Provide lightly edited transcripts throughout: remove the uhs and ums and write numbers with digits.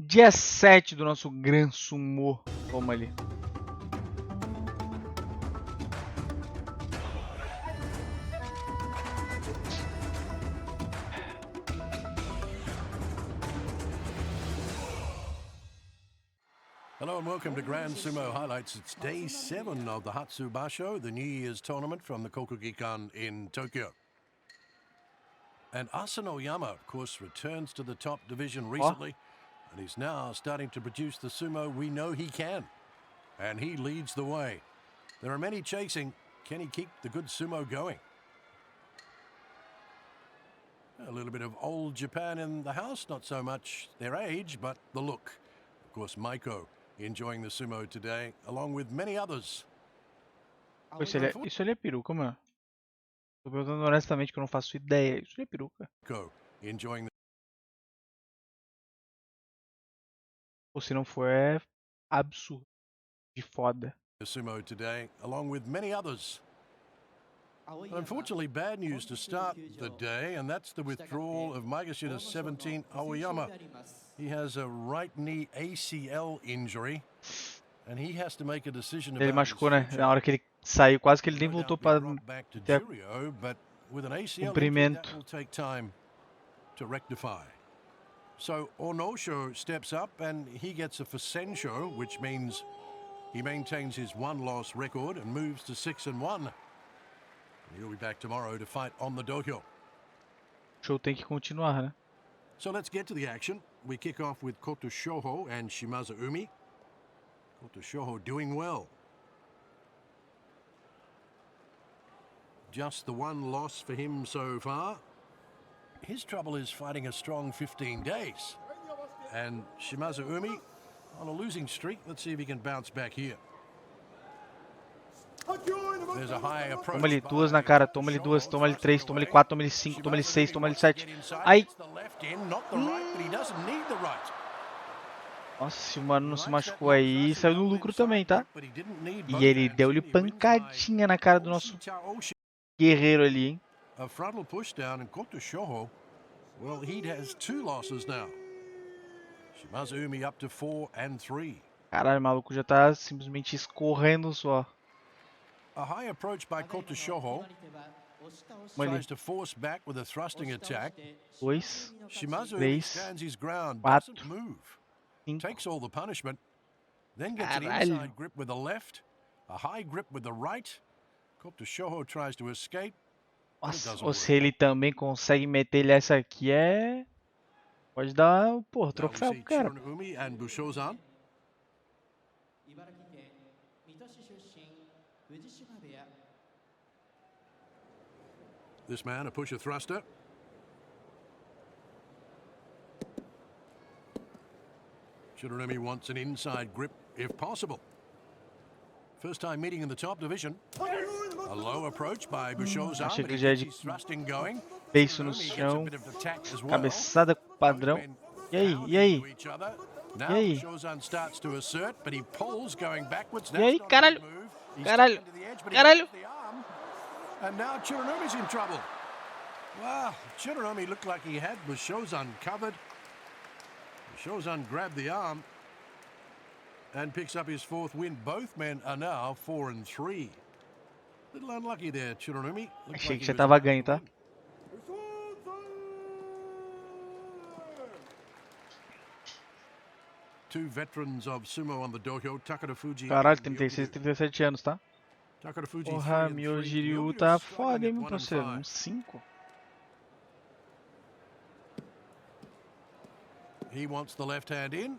Dia 7 do nosso Gran Sumô. Vamos ali. Hello and welcome to Grand Sumo Highlights. It's day 7 of the Hatsubasho, the New Year's tournament from the Kokugikan in Tokyo. And Asano Yama, of course, returns to the top division recently, and he's now starting to produce the sumo we know he can. And he leads the way. There are many chasing. Can he keep the good sumo going? A little bit of old Japan in the house, not so much their age, but the look. Of course, Maiko enjoying the sumo today, along with many others. Isso ali é peruca, mano. Tô perguntando honestamente que eu não faço ideia. Isso ali é peruca. Enjoying the... Ou se não for, é absurdo. De foda. The sumo today, along with many others. Unfortunately, bad news to start the day, and that's the withdrawal of Magashita's 17, Aoyama. He has a right knee ACL injury, and he has to make a decision about Ele machucou, né? Na hora que ele saiu, quase que ele nem voltou para ter cumprimento. So Onosho steps up and he gets a Fasensho, which means he maintains his one-loss record and moves to 6-1. He'll be back tomorrow to fight on the dohyo. O show tem que continuar, né? So let's get to the action. We kick off with Koto Shoho and Shimazu Umi. Koto Shoho doing well. Just the one loss for him so far. His trouble is fighting a strong 15 days. And Shimazu Umi on a losing streak. Let's see if he can bounce back here. There's a high approach. Toma ali duas na cara, toma ali duas, toma ali três, toma ali quatro, toma ali cinco, toma ali seis, toma ali sete. Ai! Nossa, se o mano não se machucou aí, saiu no lucro também, tá? E ele deu-lhe pancadinha na cara do nosso guerreiro ali, hein? A frontal pushdown and Koto Shoho, well, he has 2 losses now. Shimazu Umi up to 4-3. Caralho, o maluco já tá simplesmente escorrendo só. A high approach by Koto Shoho. Tries to force back with a thrusting attack. 2, Shimazu 3, stands his ground, 4, doesn't move. 5. Takes all the punishment. Then gets an inside grip with the left, a high grip with the right. Koto Shoho tries to escape. Nossa, ou se ele também consegue meter ele essa aqui, pode dar, porra, troféu pro cara. This man, a pusher thruster. Shiranumi wants an inside grip if possible. First time meeting in the top division. A low approach by Bushoza. Achei que já é de thrusting going. beiço no chão, cabeçada padrão. E aí? E aí? E aí? E aí? Caralho! Caralho! Caralho! And now Chiranomi's in trouble. Wow, Chiranomi looked like he had Bushozan covered. Bushozan grabbed the arm and picks up his 4th win. Both men are now 4-3. Little unlucky there, Chiranomi. Achei que já tava ganho, tá? Two veterans of sumo on the dohyo, Takara Fuji. Caralho, 36, 37 anos, tá? Porra, meu Jiryu tá foda, hein, meu parceiro? Uns 5. He wants the left hand in.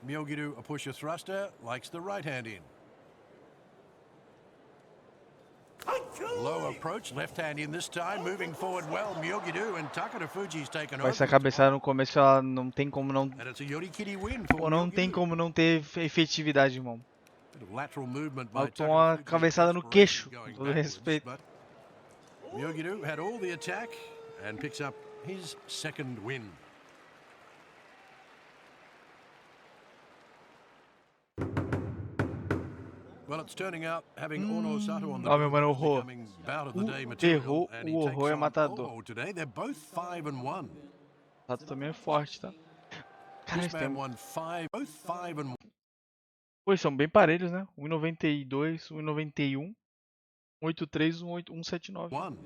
Myogiru, a pusher thruster, likes the right hand in. Low approach, left hand in this time, moving forward well. Myogiru and Takara Fuji's taken over. Essa cabeçada no começo, ela não tem como não... Ou não tem como não ter efetividade, irmão. Faltou uma cabeçada no queixo, com todo respeito. Myogiru had all the attack and picks up his 2nd win. Well, it's turning out having Ono Sato on the meu mano, horror. bout of the day Terror, material, and he o takes horror é on matador. Ono today. They're both 5-1. Sato também é forte, tá? Cara, This man won both 5 and 1. Pô, são bem parelhos, né? 1,92, 1,91, 1,83, 1,79.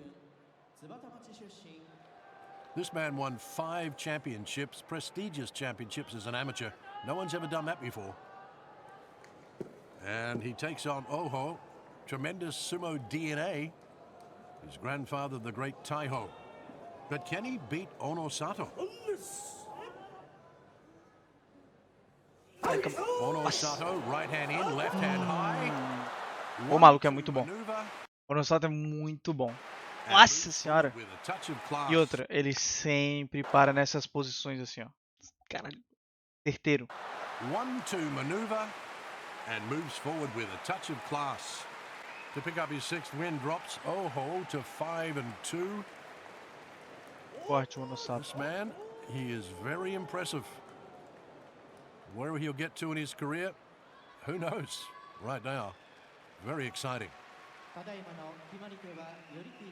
This man won 5 championships, prestigious championships as an amateur. No one's ever done that before. And he takes on Oho, tremendous sumo DNA. His grandfather, the great Taiho. But can he beat Ono Sato? Ono Sato, right hand in, left hand high. O maluco é muito bom. O Ono Sato é muito bom. Nossa senhora. E outra, ele sempre para nessas posições assim, ó. Caralho. Certeiro. 1-2 maneuver and moves forward with a touch of class. To pick up his 6th win, drops Oho to 5-2. Forte o Ono Sato. This man, he is very impressive. Where he'll get to in his career, who knows? Right now, very exciting.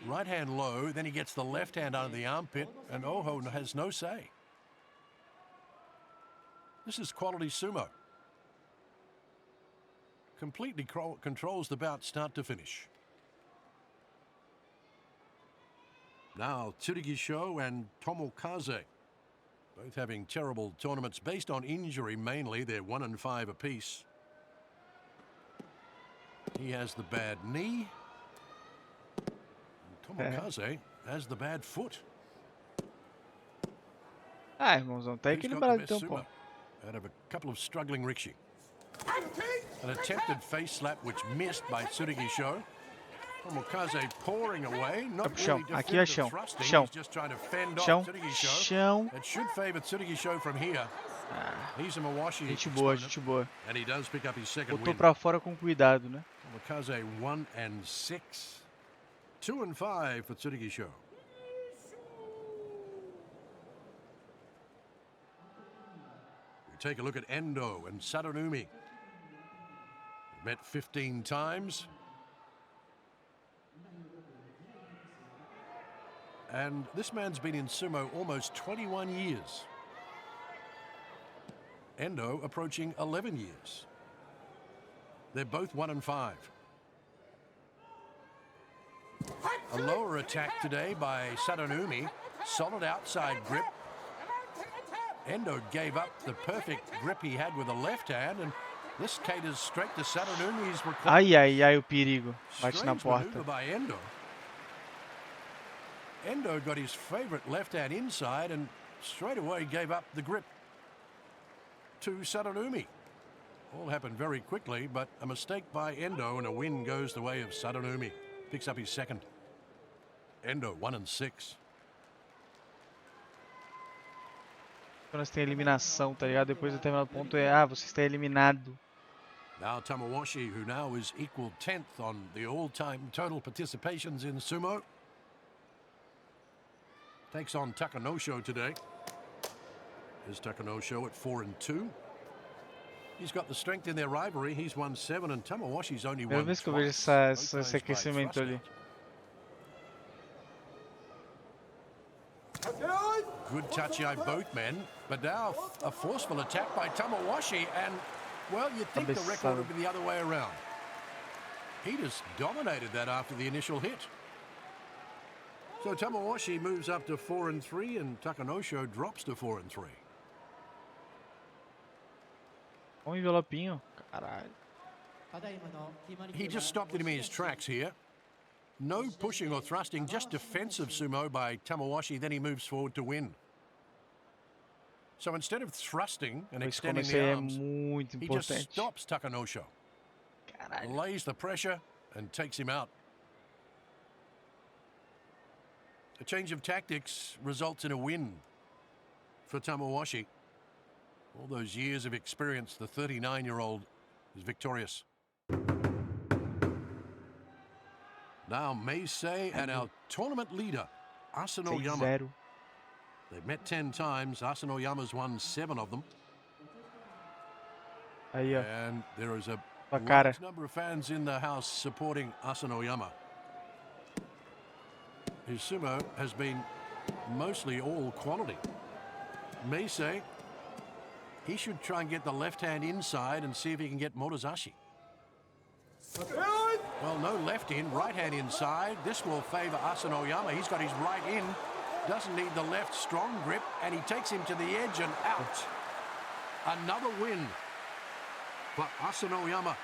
Right hand low, then he gets the left hand under the armpit, and Oho has no say. This is quality sumo. Completely controls the bout start to finish. Now Tsurugisho and Tomokaze, both having terrible tournaments based on injury mainly. They're 1-5 apiece. He has the bad knee. And Tomokaze has the bad foot. Ah, irmãozão, tá equilibrado então, pô. Out of a couple of struggling rikishi. An attempted face slap which missed by Tsurugisho. Tomokaze pouring away, not really defending thrusting. He's just trying to fend off Tsurugisho. It should favor Tsurugisho from here. He's a Mawashi. Gente boa, gente boa. And he does pick up his second Botou win. pra fora com cuidado, né? Tomokaze 1-6. 2-5 for Tsurugisho. We take a look at Endo and Satonumi. Met 15 times. And this man's been in sumo almost 21 years. Endo approaching 11 years. They're both 1-5. A lower attack today by Satonumi. Solid outside grip. Endo gave up the perfect grip he had with the left hand, and this caters straight to Satonumi's request. Ai, ai, ai, o perigo. Bate na porta. By Endo. Endo got his favorite left hand inside and straight away gave up the grip to Satonumi. All happened very quickly, but a mistake by Endo and a win goes the way of Satonumi. Picks up his second. Endo 1-6. Quando você tem eliminação, tá ligado? Depois de determinado ponto você está eliminado. Now Tamawashi, who now is equal 10th on the all-time total participations in sumo, takes on Takanosho today. Here's Takanosho at 4-2. He's got the strength in their rivalry. He's won 7 and Tamawashi's only won Primeira vez que eu twice. vejo esse aquecimento ali. Good touchy-eye both men, but now a forceful attack by Tamawashi, and well, you'd think the record would be the other way around. He just dominated that after the initial hit. So Tamawashi moves up to 4-3, and Takanosho drops to 4-3. Envelopinho, caralho. He just stopped him in his tracks here. No pushing or thrusting, just defensive sumo by Tamawashi, then he moves forward to win. So instead of thrusting and extending the arms, he just stops Takanosho, lays the pressure and takes him out. A change of tactics results in a win for Tamawashi. All those years of experience, the 39-year-old is victorious. Now Meisei and our tournament leader, Asanoyama. They've met 10 times. Asanoyama's won 7 of them. And there is a large number of fans in the house supporting Asanoyama. His sumo has been mostly all quality. Meisei He should try and get the left hand inside and see if he can get Morozashi. Well, no left in, right hand inside. This will favour Asanoyama. He's got his right in. Doesn't need the left strong grip, and he takes him to the edge and out. Another win for Asanoyama.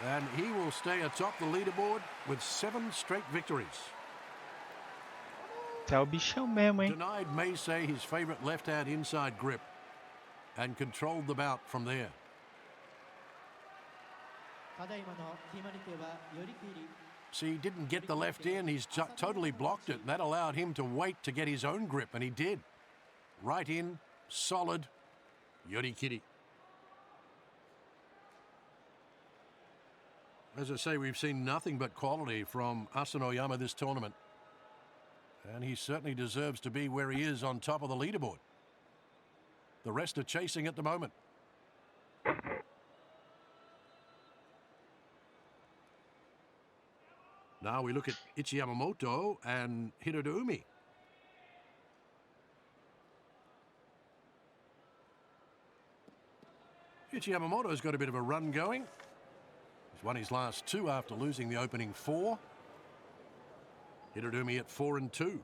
And he will stay atop the leaderboard with 7 straight victories. Tá o bichão mesmo, hein? Denied may say his favourite left-hand inside grip and controlled the bout from there. See, he didn't get the left in. He's totally blocked it. And that allowed him to wait to get his own grip, and he did. Right in, solid, yorikiri. As I say, we've seen nothing but quality from Asanoyama this tournament. And he certainly deserves to be where he is on top of the leaderboard. The rest are chasing at the moment. Now we look at Ichiyamamoto and Hirodoumi. Ichiyamamoto's got a bit of a run going. He's won his last 2 after losing the opening 4. Hirodoumi at 4-2.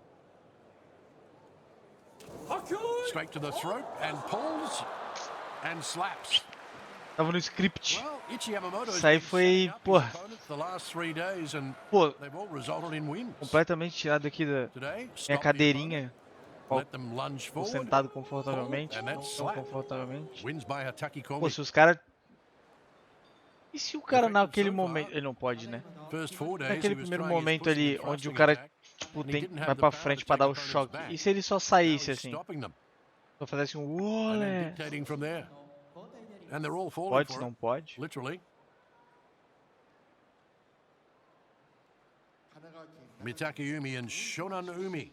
Straight to the throat and pulls and slaps. Tava no script. Well, Ichiyamamoto's Isso aí foi, pô, the last 3 days and pô, they've all resulted in wins. completamente tirado aqui da Today, minha cadeirinha. let them lunge Tô forward. sentado confortavelmente, And não that's tão slap. confortavelmente. Wins by Hataki Pô, Komi. se os caras... E se o cara naquele momento... Ele não pode, né? First 4 days, Naquele he was primeiro trying his momento pushing ali, and onde o thrusting cara, attack, tipo, and he tem, didn't have vai the pra power frente to pra dar o take opponents choque. back. E se ele só Now saísse he's assim? stopping them Só fizesse um and then olé. dictating from there. And they're all falling Pode, for se it, não pode. literally. Mitake and Shonan Umi.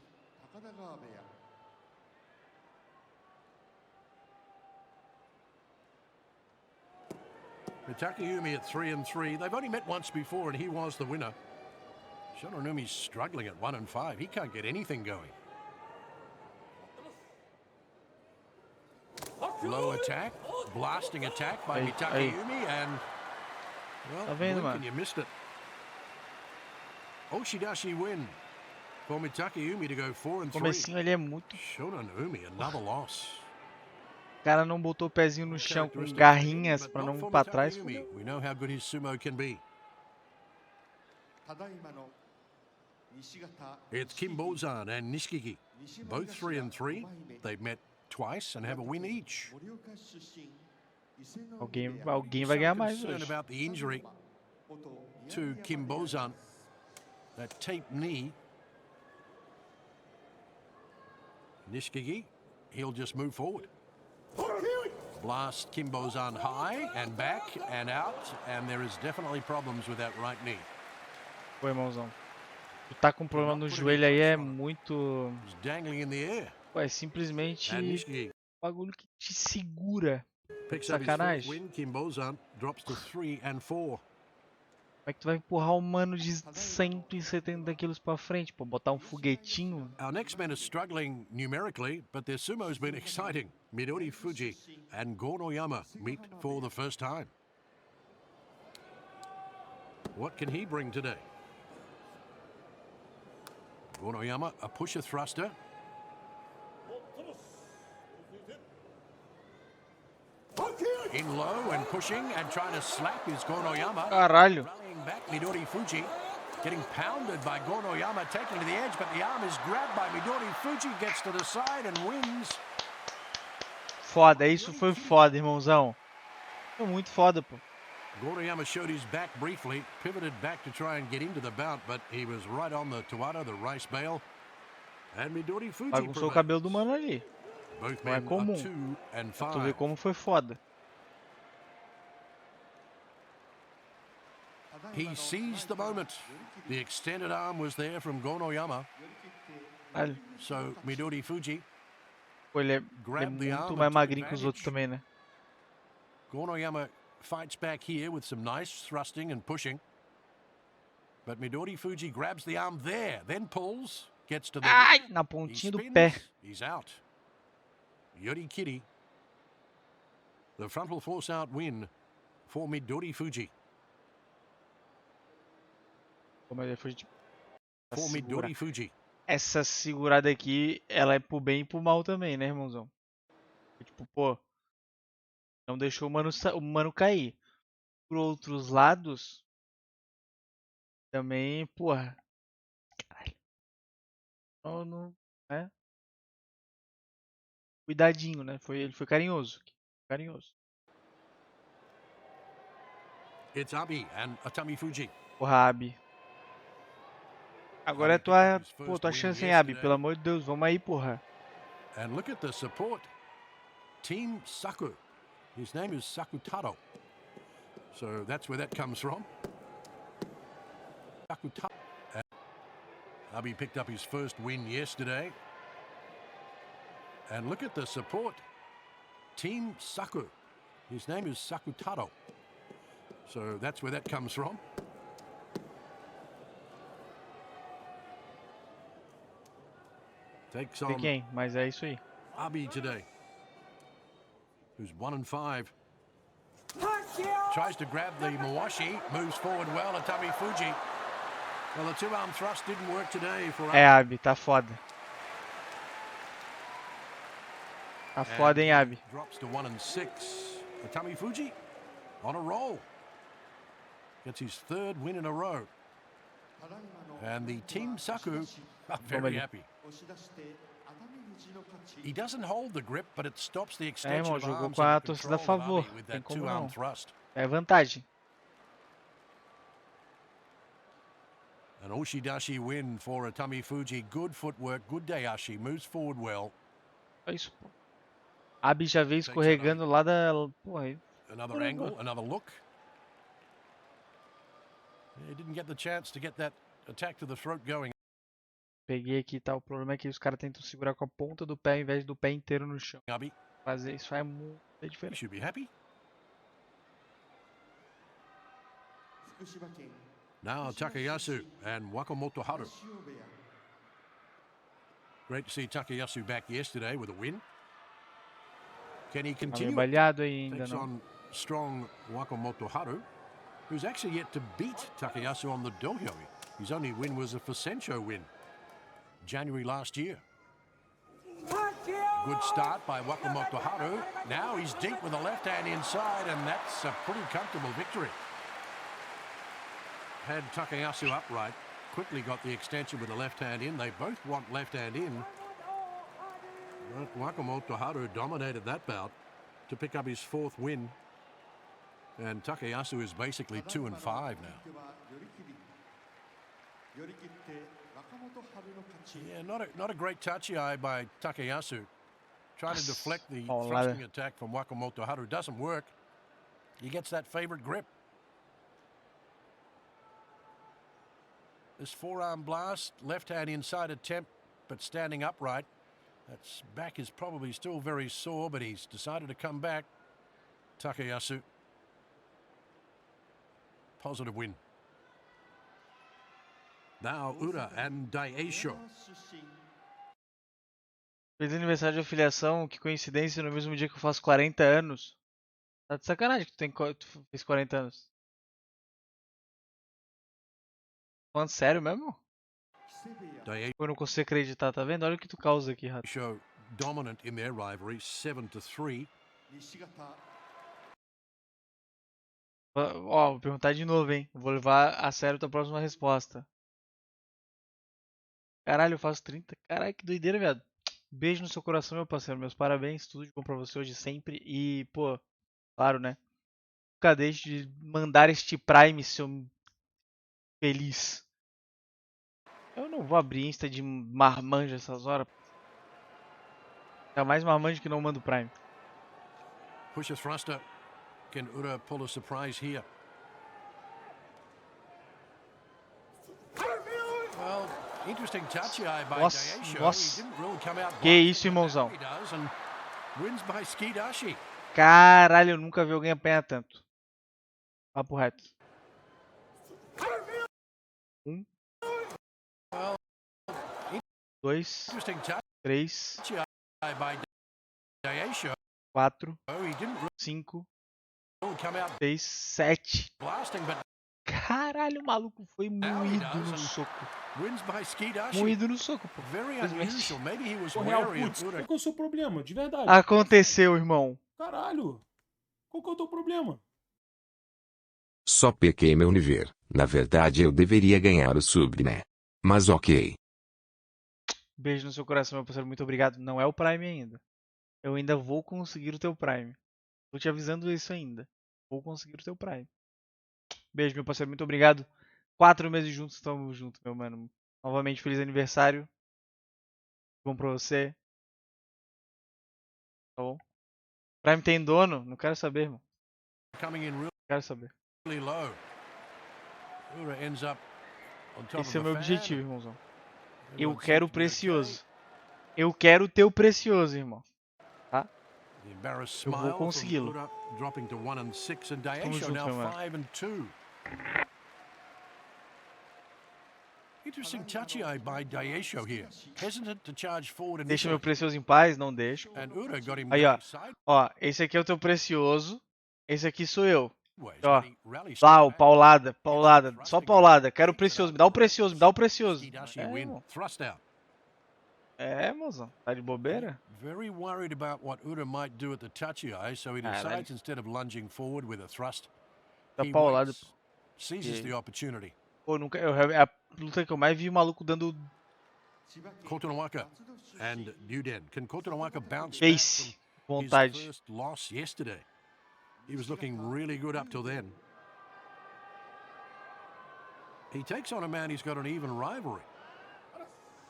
Mitake at 3-3. They've only met once before and he was the winner. Shonan struggling at 1-5. He can't get anything going. Low attack, blasting attack by Mitake and well, blink and you missed it. Oshidashi win for Mitake to go 4-3. Comecinho ali é muito... Shonan another loss. O cara não botou o pezinho no chão com garrinhas pra não ir pra trás. We know how good his sumo can be. It's Kimbozan and Nishikigi, both 3-3. They've met twice and have a win each. Alguém vai ganhar mais Concerned hoje. about the injury to Kimbozan, that taped knee. Nishikigi, he'll just move forward. Blast Kimbozan high and back and out, and there is definitely problems with that right knee. Pô, irmãozão. Tu tá com problema no joelho aí é muito... It's dangling in the air. Pô, é simplesmente And Nishikigi bagulho que te segura. picks up his Sacanagem. first win. Kimbozan drops to 3-4. Como é que tu vai empurrar um mano de 170 quilos pra frente, pô? Botar um foguetinho? Our next men are struggling numerically, but their sumo's been exciting. Midori Fuji and Gonoyama meet for the first time. What can he bring today? Gonoyama, a pusher thruster. In low and pushing and trying to slap is Gonoyama. Caralho. Rallying back, Midori Fuji. Getting pounded by Gonoyama, taking to the edge, but the arm is grabbed by Midori Fuji, gets to the side and wins. Foda, isso foi foda, irmãozão. Foi muito foda, pô. Gonoyama showed his back briefly, pivoted back to try and get into the bout, but he was right on the Tawada, the rice bale. And Midori Fuji Bagunçou o cabelo do mano ali. Both Não é men comum. are 2 and Pra tu ver 5. como foi foda. He seized the moment. The extended arm was there from Gonoyama. Caralho. So Midori Fuji Pô, ele é grabbed the arm muito and mais took magrinho que os outros advantage. também, né? Gonoyama fights back here with some nice thrusting and pushing. But Midori Fuji grabs the arm there, then pulls, gets to the Ai, na he pontinha do spins, pé. he's out. Yorikiri The frontal force-out win for Midori Fuji. Como ele foi de... For Midori Fuji. Essa segurada aqui, ela é pro bem e pro mal também, né, irmãozão? Tipo, pô, não deixou o mano cair. Por outros lados, também, porra. Caralho. Não, né? Cuidadinho, né? Ele foi carinhoso. Carinhoso. It's Abi and Atami Fuji. Porra, Abi. Agora é tua chance, hein, Abi? Pelo amor de Deus, vamos aí, porra. And look at the support. Team Saku. His name is Sakutaro. So that's where that comes from. Sakutaro. Abi picked up his first win yesterday. And look at the support. Team Saku. His name is Sakutaro. So that's where that comes from. Takes on Quem? Mas é isso aí. Abi today, who's 1-5. Tries to grab the Mawashi, moves forward well. Atami Fuji. Well, the two-arm thrust didn't work today for Abi. É, Abi, tá foda. Tá foda, hein, Abi? Drops to 1-6. Atami Fuji on a roll. Gets his third win in a row. And the Team Saku are very happy. He doesn't hold the grip, but it stops the extension of jogou arms com a and torcida a control of favor. Abi with Tem that como two-arm não. thrust. É vantagem. An Oshidashi win for Atami Fuji. Good footwork, good Dayashi. Moves forward well. É isso, pô. Abi já veio escorregando lá da... Porra, Another angle, another look. He didn't get the chance to get that attack to the throat going. peguei aqui, tá? O problema é que os caras tentam segurar com a ponta do pé ao invés do pé inteiro no chão. Abi, Fazer isso faz muita you diferença. should be happy. Now Takayasu and Wakamoto Haru. Great to see Takayasu back yesterday with a win. Can he Tá meio continue? baleado aí ainda, Takes não. on strong Wakamoto Haru, who's actually yet to beat Takayasu on the dohyo. His only win was a Fusencho win, January last year. Good start by Wakamoto Haru. Now he's deep with the left hand inside, and that's a pretty comfortable victory. Had Takayasu upright, quickly got the extension with the left hand in. They both want left hand in. But Wakamoto Haru dominated that bout to pick up his fourth win. And Takayasu is basically 2-5 now. Yeah, not a great touchy-eye by Takayasu. Trying to deflect the thrusting attack from Wakamoto Haru. Doesn't work. He gets that favorite grip. This forearm blast, left hand inside attempt, but standing upright. That back is probably still very sore, but he's decided to come back. Takayasu. Positive win. Now Ura and Daisho. Feliz aniversário de afiliação, que coincidência, no mesmo dia que eu faço 40 anos. Tá de sacanagem que tu fez 40 anos. Falando sério mesmo? Eu não consigo acreditar, tá vendo? Olha o que tu causa aqui, Rato. Daisho dominant in their rivalry, 7-3. Ó, vou perguntar de novo, hein? Vou levar a sério tua próxima resposta. Caralho, eu faço 30. Caralho, que doideira, viado. Beijo no seu coração, meu parceiro. Meus parabéns. Tudo de bom pra você hoje sempre. E, pô, claro, né? Nunca deixe de mandar este Prime, seu feliz. Eu não vou abrir Insta de marmanja essas horas. Tá mais marmanja que não manda o Prime. Push a thruster. Can Ura pull a surprise here? Well, interesting touchy-eye by Daisho. Nossa. He didn't really come out Que isso, irmãozão? he does, and wins by skidashi. Caralho, eu nunca vi alguém apanhar tanto. Papo reto. 1, 2, Interesting 3. touchy-eye by Daisho. 4, Oh, he didn't 5, really come out 6, 7. blasting, but Caralho, o maluco foi moído no soco. wins by Skidashi. Moído no soco, pô. Very unusual. Maybe he was Ô, real, wary of Putz, Ura. qual que é o seu problema? De verdade. Aconteceu, irmão. Caralho. Qual que é o teu problema? Só pequei meu nível. Na verdade eu deveria ganhar o sub, né? Mas ok. Beijo no seu coração, meu parceiro. Muito obrigado. Não é o Prime ainda. Eu ainda vou conseguir o teu Prime. Tô te avisando isso ainda. Vou conseguir o teu Prime. Beijo, meu parceiro. Muito obrigado. 4 meses juntos, estamos juntos, meu mano. Novamente, feliz aniversário. Bom pra você. Tá bom? Prime tem dono? Não quero saber, irmão. Coming in Não quero saber. really low. Ura ends up on top Esse é o of meu the objetivo, fan. irmãozão. Eu Everyone quero o seems to be precioso. Eu quero o teu precioso, irmão. okay. The embarrassed Eu vou smile from consegui-lo. Ura, dropping to 1 and 6, and Tamo Daesho junto, now meu mano. 5 and 2. Interesting touchy-eye by Daesho here. Hesitant to charge forward Deixa meu initially. precioso em paz? Não deixo. And Ura got him Aí, ó. going sideways, Ó, esse aqui é o teu precioso. Esse aqui sou eu. Ó. but he rallies Lá, straight o back. paulada, paulada. Só paulada. Quero o precioso. Me dá o precioso, me dá o precioso. Skidashi É, win. irmão. Thrust out. É, mozão. Tá de bobeira? Very worried about what Ura might do at the touchy eye, so he Ah, decides instead of lunging forward with a thrust, Tá he paulada. waits, seizes E- the opportunity. Pô, nunca. É a luta que eu mais vi o maluco dando Kotonowaka and Newden. Can Kotonowaka bounce face. back from his Vontade. first loss yesterday? He was looking really good up till then. He takes on a man who's got an even rivalry.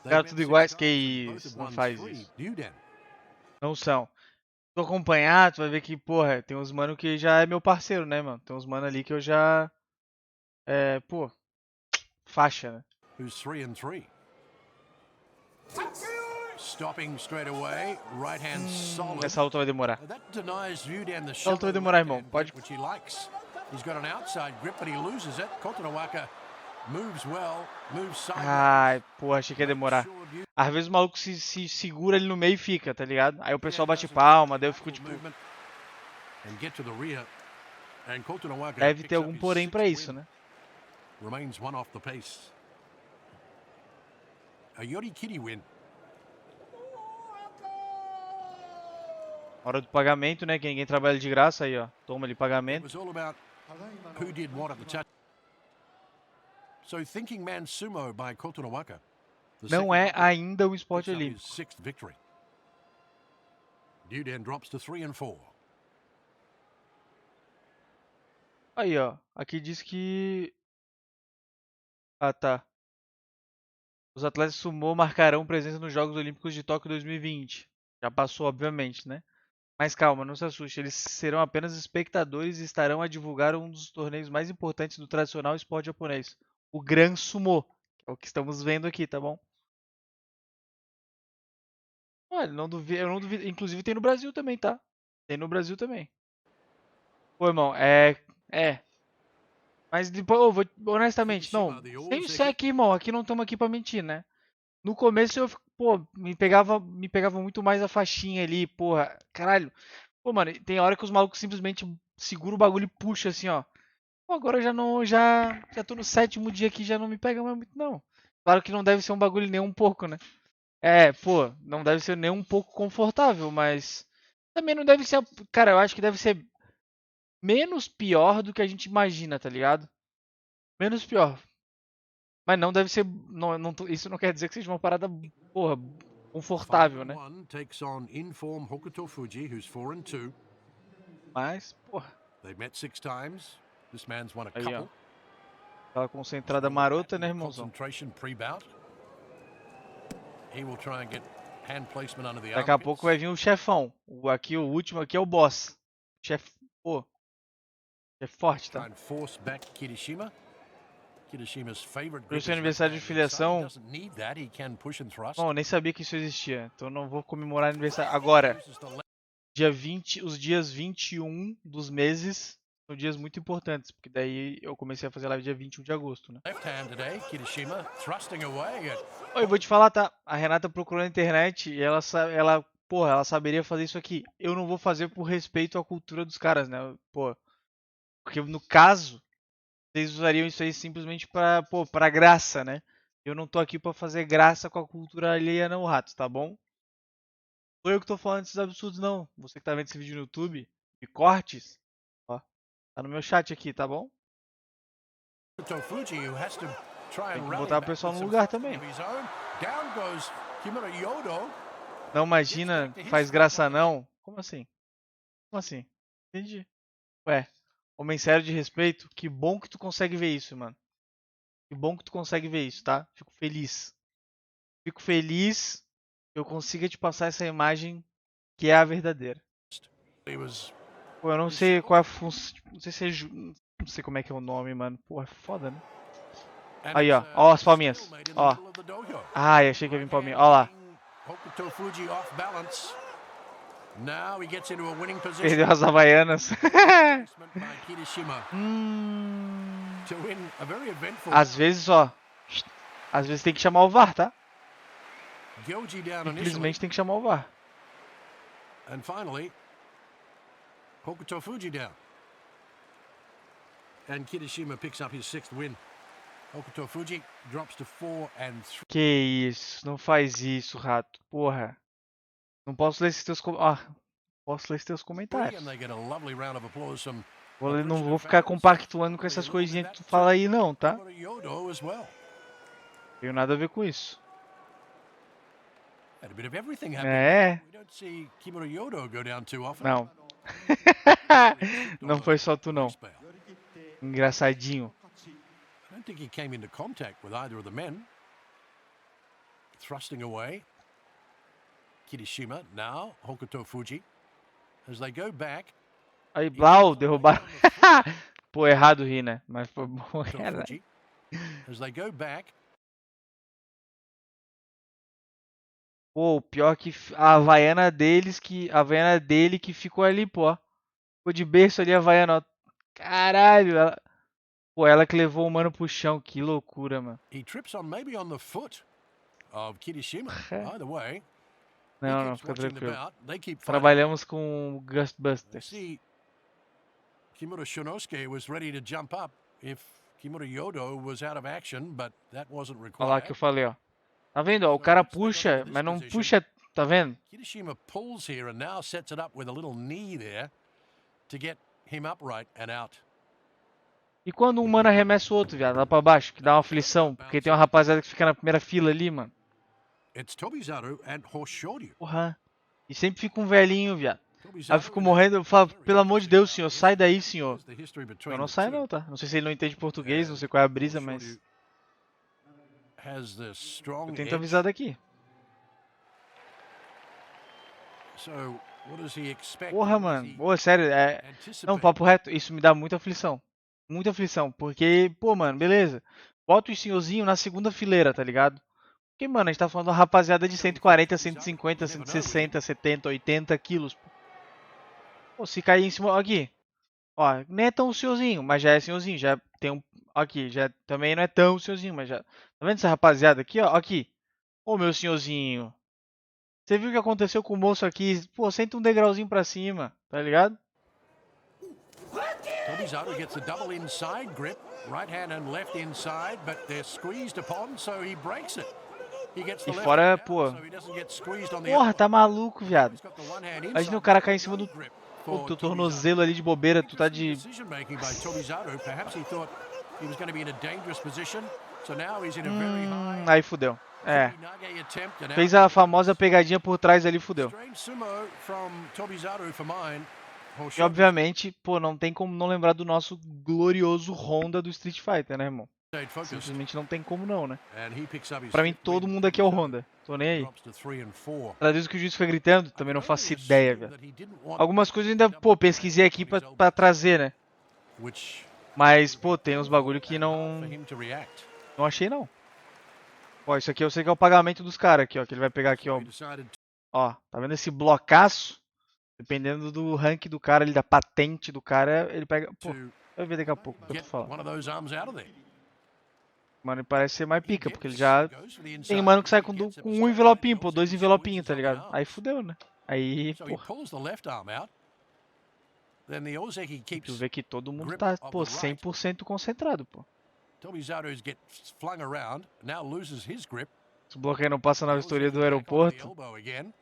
Cara, tudo iguais. Que Both isso? have Não won faz 3. isso. Newden. Não são. Se tu acompanhar, tu vai ver que, porra, tem uns mano que já é meu parceiro, né, mano? Tem uns mano ali que eu já. É, pô. Faixa, né? Who's 3 and 3. Stopping straight away, right hand solid. Essa luta vai demorar. That denies Newden the Essa luta vai shallow demorar, right irmão. hand Pode. grip, which he likes. He's got an outside grip, but he loses it. Kotonowaka moves well, moves sideways. Ai, pô, achei que ia demorar. Sure Newden Às vezes o maluco se segura ali no meio e fica, tá ligado? Aí o pessoal bate palma, daí eu fico tipo. movement and get to the rear. And Kotonowaka Deve picks ter up algum his porém pra sixth isso, win. né? Remains one off the pace. A Yorikiri win. Hora do pagamento, né? Que ninguém trabalha de graça aí, ó. Toma ali It pagamento. was all about who did what at the touch. So thinking man sumo by Kotonowaka. The Não second é round ainda um esporte picks up his olímpico. 6th victory. Newden drops to 3 and 4. Aí, ó. Aqui diz que. Ah, tá. Os atletas sumô marcarão presença nos Jogos Olímpicos de Tóquio 2020. Já passou, obviamente, né? Mas calma, não se assuste. Eles serão apenas espectadores e estarão a divulgar um dos torneios mais importantes do tradicional esporte japonês. O Gran Sumô. Que é o que estamos vendo aqui, tá bom? Olha, não duvido, eu não duvido. Inclusive tem no Brasil também, tá? Tem no Brasil também. Pô, irmão, É. Mas depois, honestamente, não. Sem ser aqui, irmão. Aqui não estamos aqui pra mentir, né? No começo eu, pô, me pegava muito mais a faixinha ali, porra. Caralho. Pô, mano, tem hora que os malucos simplesmente seguram o bagulho e puxa assim, ó. Pô, agora eu já não, já tô no 7º dia aqui, já não me pega mais muito, não. Claro que não deve ser um bagulho nem um pouco, né? É, pô, não deve ser nem um pouco confortável, mas também não deve ser, cara, eu acho que deve ser menos pior do que a gente imagina, tá ligado? Menos pior. Mas não deve ser, isso não quer dizer que seja uma parada, porra, confortável, né? 5 and 1 takes on in-form Hokuto Fuji, who's 4 and 2. Mas, porra, They've met 6 times. This man's won a aí, ó. couple. Aquela concentrada marota, né, irmãozão? Concentration pre-bout. He will try and get hand placement under the Daqui a pouco vai armpits. vir o chefão. O último aqui é o boss. Pô, é forte, Try tá? and force back Kirishima. Kirishima's favorite Pro grip seu is aniversário de left hand inside. He filiação, doesn't need that. He can push and thrust. bom, eu nem sabia que isso existia. Então não vou comemorar aniversário. Agora, Uses the left dia 20, os dias 21 dos meses são dias muito importantes, porque daí eu comecei a fazer live dia 21 de agosto, né? hand today. Kirishima thrusting away at Oi, vou te falar, tá? A Renata procurou na internet e ela porra, ela saberia fazer isso aqui. Eu não vou fazer por respeito à cultura dos caras, né? Pô, porque no caso, vocês usariam isso aí simplesmente pra, pô, pra graça, né? Eu não tô aqui pra fazer graça com a cultura alheia não, rato, tá bom? Não sou eu que tô falando desses absurdos, não. Você que tá vendo esse vídeo no YouTube, de cortes, ó, tá no meu chat aqui, tá bom? Tem que botar o pessoal no lugar também. Não imagina, faz graça não. Como assim? Como assim? Entendi. Ué, homem sério de respeito, que bom que tu consegue ver isso, mano. Que bom que tu consegue ver isso, tá? Fico feliz. Fico feliz que eu consiga te passar essa imagem que é a verdadeira. Pô, eu não sei qual é a função. Não sei se é. Não sei como é que é o nome, mano. Pô, é foda, né? Aí, ó. Ó as palminhas. Ó. Ai, achei que ia vir palminha. Ó lá. Perdeu as havaianas. Às vezes, ó. Às vezes tem que chamar o VAR, tá? Simplesmente tem que chamar o VAR. And finally, Hokuto Fuji down. And Kirishima picks up his 6th win. Hokuto Fuji drops to 4-3. Que isso, não faz isso, rato. Porra. Não posso ler esses teus posso ler esses teus comentários. And they get a lovely round of applause from Não vou ficar compactuando com essas coisinhas que tu fala aí não, tá? Yodo as well. Tenho nada a ver com isso. Had a bit of everything happening. É. We don't see Kimura Yodo go down too often. Não. Não foi só tu não. Engraçadinho. I don't think he came into contact with either of the men. Thrusting away. Kirishima now, Hokuto Fuji. As they go back. Aí, Blau, derrubaram. Pô, errado rir, né? Mas foi bom, Hokuto cara. Fuji. As they go back. Pô, o pior que a havaiana deles que. A havaiana dele que ficou ali, pô. Ficou de berço ali a havaiana, ó. Caralho, pô, ela que levou o mano pro chão, que loucura, mano. He trips on maybe on the foot of Kirishima. Either way. Não, fica tranquilo. They keep fighting. Trabalhamos com Ghostbusters. See, Kimura Shinosuke was ready to jump up if Kimura Yodo was out of action, but that wasn't Olha lá que eu required. falei, ó. Tá vendo, ó? O cara puxa, mas não puxa, tá vendo? Kirishima pulls here and now sets it up with a little knee there to get him upright and out. E quando um mano arremessa o outro, viado, lá pra baixo, que dá uma aflição, porque tem uma rapaziada que fica na primeira fila ali, mano. It's Tobizaru and Hoshoryu. Porra. E sempre fica um velhinho, viado. Aí eu fico morrendo, eu falo, pelo amor de Deus, senhor, sai daí, senhor. Eu não saio não, tá? Não sei se ele não entende português, não sei qual é a brisa, mas eu tento avisar daqui. Porra, mano. Pô, sério, não, papo reto, isso me dá muita aflição. Muita aflição, porque, pô, mano, beleza. Bota o senhorzinho na segunda fileira, tá ligado? Porque, mano, a gente tá falando de uma rapaziada de 140, 150, 160, 70, 80 quilos. Pô, se cair em cima, aqui. Ó, nem é tão senhorzinho, mas já é senhorzinho, já tem um... Aqui, já também não é tão senhorzinho, mas já... Tá vendo essa rapaziada aqui, ó? Aqui. Ô, meu senhorzinho. Você viu o que aconteceu com o moço aqui? Pô, senta um degrauzinho pra cima, tá ligado? Tobizaru gets a double inside grip, right hand and left inside, but they're squeezed upon, so he breaks it. He gets the E left fora, hand pô. out, so he doesn't get squeezed on the Porra, other tá one. maluco, viado. He's got the one hand Imagina inside o cara cair em cima do... grip Pô, for teu Tobizaru. tornozelo ali de bobeira, tu tá de... Decision making by Tobizaru. Perhaps he thought he was going to be in a dangerous position, so now he's in a very high Aí fudeu. É. nage attempt and Fez a famosa pegadinha por trás ali, fudeu. strange sumo from Tobizaru for mine. E obviamente, pô, não tem como não lembrar do nosso glorioso Honda do Street Fighter, né, irmão? Stayed focused, Simplesmente não tem como não, né? and he picks up his Pra mim, fifth todo win. mundo aqui é o Honda. Tô nem aí. Drops to 3-4. Traduz o que o juiz foi gritando, também não faço ideia, velho. That he didn't want Algumas coisas eu ainda, pô, pesquisei aqui pra trazer, né? which Mas, pô, tem uns bagulho que for não him to react. achei, não. Ó, isso aqui eu sei que é o pagamento dos caras aqui, ó. Que ele vai pegar aqui, ó. He decided Ó, tá vendo esse blocaço? Dependendo do rank do cara, ali, da patente do cara, ele pega... Pô, to vai ver daqui a pouco o que eu get tô falando. one of those arms out of there. Mano, ele parece ser mais He pica, porque ele gets- já... goes for the inside Tem mano que sai grip, com, gets com up um straight, envelopinho, and pô, also 2 he envelopinhos, squeezes tá on the ligado? arm. Aí fudeu, né? Aí, So he pô, pulls the left arm out. Then the Ozeki tu keeps vê que todo mundo grip tá, of pô, the right. 100% concentrado, pô. Tobizaru gets flung around, now loses his grip. Se o bloqueio não passa na The vistoria Ozeki do back onto the aeroporto. elbow again.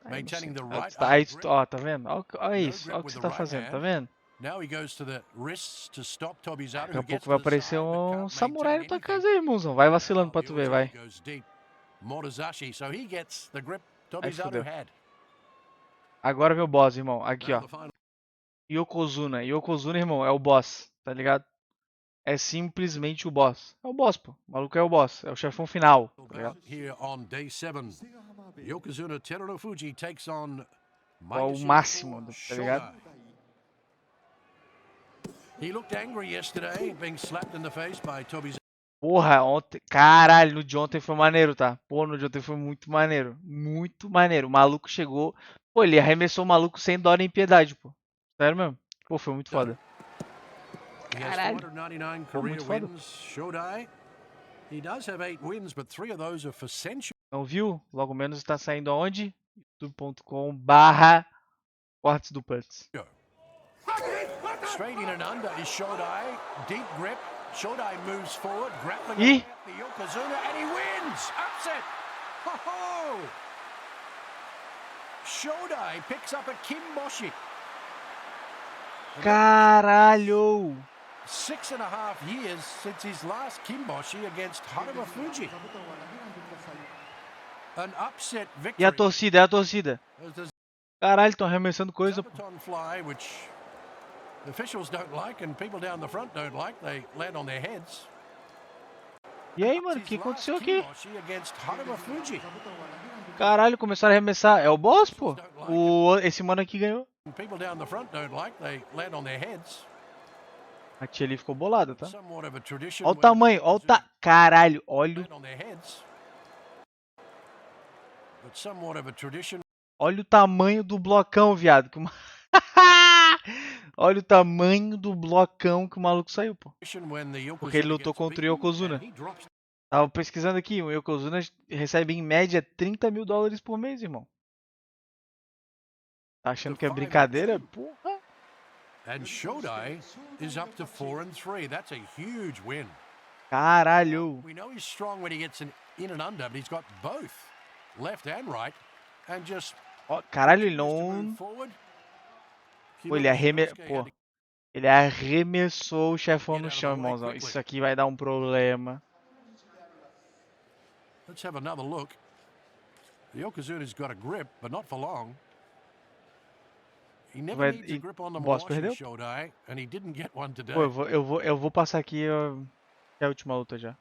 Aí, Maintaining the mocinho, right aí arm tu, grip. ó, tá vendo? Olha No isso, grip olha o que with você the tá right fazendo, tá hand. vendo? Now he goes to the wrists to stop Tobizaru, Daqui a who gets pouco vai to the aparecer side but um can't samurai na maintain tua anything. casa aí, irmãozão. Vai vacilando Now pra the tu ver, Ozeki vai. goes deep. Motozashi, so he gets the grip Aí Tobizaru fodeu. had. Agora vem o boss, irmão. Aqui, Now ó. the final. Yokozuna. Yokozuna, irmão, é o boss, tá ligado? É simplesmente o boss. É o boss, pô. O maluco é o boss. É o chefão final, tá ligado? Here on day 7, Yokozuna Terunofuji takes on É o minus máximo, tá ligado? Shodai. He looked angry yesterday, being slapped in the face by Tobizaru. Porra, ontem. Caralho, no de ontem foi maneiro, tá? Pô, no de ontem foi muito maneiro. Muito maneiro. O maluco chegou. Pô, ele arremessou o maluco sem dó nem piedade, pô. Sério mesmo. Pô, foi muito foda. He has Caralho. 499 Pô, career muito foda. wins. Shodai, he does have 8 wins, but 3 of those are for century. Não viu? Logo menos está saindo aonde? youtube.com/Cortes do Putz. Straight in and under is Shodai. Deep grip. Shodai moves forward, grappling Ih! away at the Yokozuna, and he wins! Upset! Ho ho! Shodai picks up a Kimboshi. Caralho! 6.5 years since his last Kimboshi against Haruma Fuji. An upset E victory. a torcida? É a torcida. As the Caralho, estão arremessando coisa, pô. Sabaton fly, which the officials don't like and people down the front don't like. They land on their heads. E aí, mano, o que His last aconteceu aqui? Kimboshi against Haruma Fuji. Caralho, começaram a arremessar. É o boss, pô. Esse mano aqui ganhou. People down the front don't like. They land on their heads. A tia ali ficou bolada, tá? Somewhat of a tradition. Olha o tamanho, olha o Caralho, olha, Land on their heads. But somewhat of a tradition. olha o tamanho do blocão, viado. Olha o tamanho do blocão que o maluco saiu, pô. Porque ele lutou contra o Yokozuna. Tava pesquisando aqui, o Yokozuna recebe em média $30 mil por mês, irmão. Tá achando que é brincadeira? Porra. And Shodai is up to 4-3. That's a huge win. Caralho. We know he's strong when he gets an in and under, but he's got both left and right, and just Ó, caralho, ele continues to move não... forward. Pô, ele arremessou o chefão no chão, irmãozão. Isso aqui vai dar um problema. Let's have another look. The Yokozuna's got a grip, but not for long. He never needs a grip on the Boss Mawashi perdeu? Shodai, and he didn't get one today. Pô, eu vou passar aqui é a última luta já.